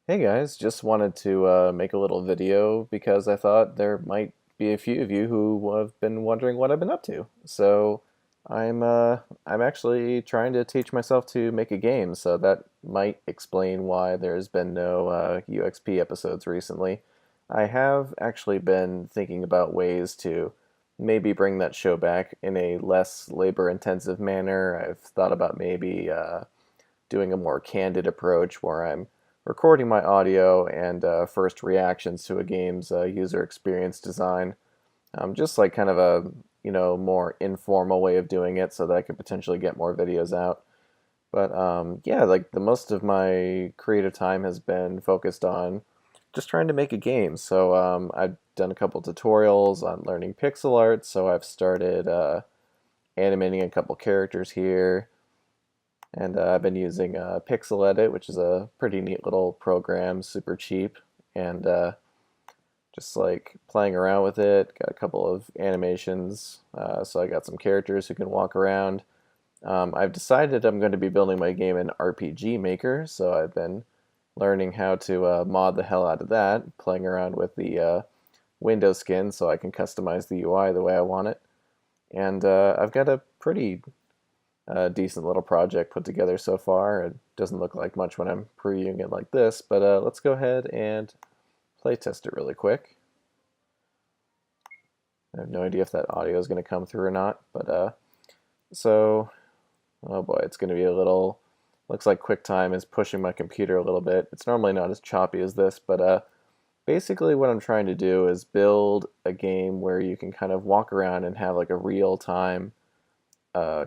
Hey guys, just wanted to make a little video because I thought there might be a few of you who have been wondering what I've been up to. So I'm actually trying to teach myself to make a game, so that might explain why there's been no UXP episodes recently. I have actually been thinking about ways to maybe bring that show back in a less labor-intensive manner. I've thought about maybe doing a more candid approach where I'm recording my audio and first reactions to a game's user experience design. Just like kind of a more informal way of doing it, so that I could potentially get more videos out. But yeah, like the most of my creative time has been focused on just trying to make a game. So I've done a couple tutorials on learning pixel art. So I've started animating a couple characters here. And I've been using Pixel Edit, which is a pretty neat little program, super cheap, and just like playing around with it. Got a couple of animations, so I got some characters who can walk around. I've decided I'm going to be building my game in RPG Maker, so I've been learning how to mod the hell out of that, playing around with the window skin so I can customize the UI the way I want it. And I've got a pretty decent little project put together so far. It doesn't look like much when I'm previewing it like this, but let's go ahead and play test it really quick. I have no idea if that audio is going to come through or not, but so, oh boy, it's going to be a little, looks like QuickTime is pushing my computer a little bit. It's normally not as choppy as this, but basically what I'm trying to do is build a game where you can kind of walk around and have like a real-time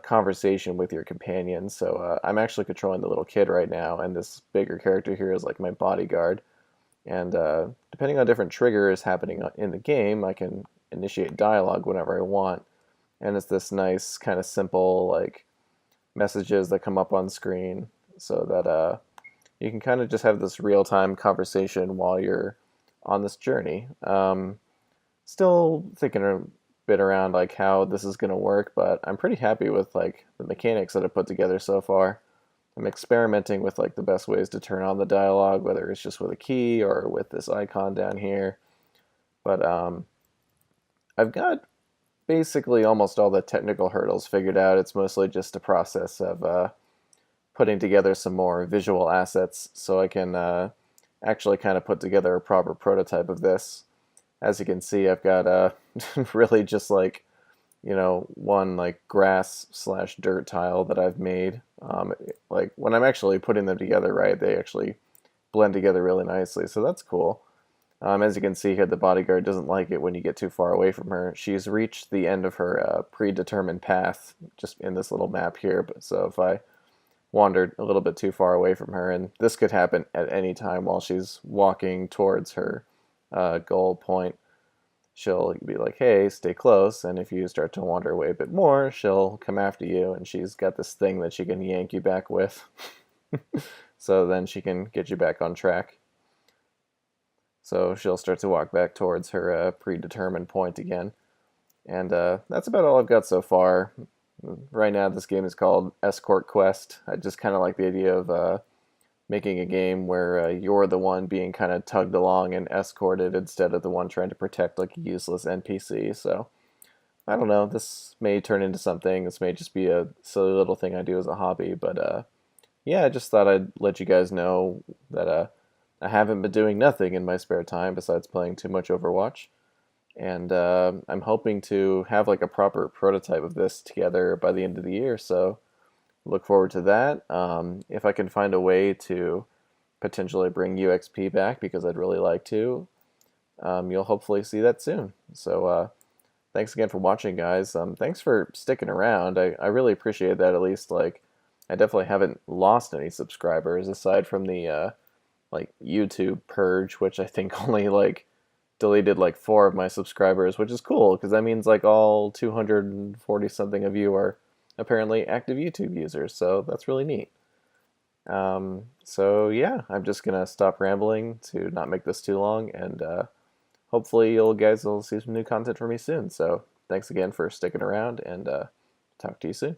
conversation with your companion. So I'm actually controlling the little kid right now, and this bigger character here is like my bodyguard. And depending on different triggers happening in the game, I can initiate dialogue whenever I want. And it's this nice kind of simple like messages that come up on screen, so that you can kind of just have this real-time conversation while you're on this journey. Still thinking a bit around like how this is going to work, but I'm pretty happy with like the mechanics that I put together so far. I'm experimenting with like the best ways to turn on the dialogue, whether it's just with a key or with this icon down here. But I've got basically almost all the technical hurdles figured out. It's mostly just a process of putting together some more visual assets so I can actually kind of put together a proper prototype of this. As you can see, I've got really just like one like grass slash dirt tile that I've made. Like when I'm actually putting them together, right, they actually blend together really nicely, so that's cool. As you can see here, the bodyguard doesn't like it when you get too far away from her. She's reached the end of her predetermined path just in this little map here, but so if I wandered a little bit too far away from her, and this could happen at any time while she's walking towards her goal point, she'll be like, hey, stay close. And if you start to wander away a bit more, she'll come after you. And she's got this thing that she can yank you back with. So then she can get you back on track. So she'll start to walk back towards her predetermined point again. And that's about all I've got so far. Right now, this game is called Escort Quest. I just kind of like the idea of making a game where you're the one being kind of tugged along and escorted instead of the one trying to protect like a useless NPC. So I don't know. This may turn into something. This may just be a silly little thing I do as a hobby. But yeah, I just thought I'd let you guys know that I haven't been doing nothing in my spare time besides playing too much Overwatch. And I'm hoping to have like a proper prototype of this together by the end of the year. So look forward to that. If I can find a way to potentially bring UXP back, because I'd really like to, you'll hopefully see that soon. So thanks again for watching, guys. Thanks for sticking around. I really appreciate that. At least like I definitely haven't lost any subscribers aside from the like YouTube purge, which I think only like deleted like 4 of my subscribers, which is cool because that means like all 240 something of you are apparently active YouTube users, so that's really neat. So yeah, I'm just gonna stop rambling to not make this too long, and hopefully you guys will see some new content from me soon. So thanks again for sticking around, and talk to you soon.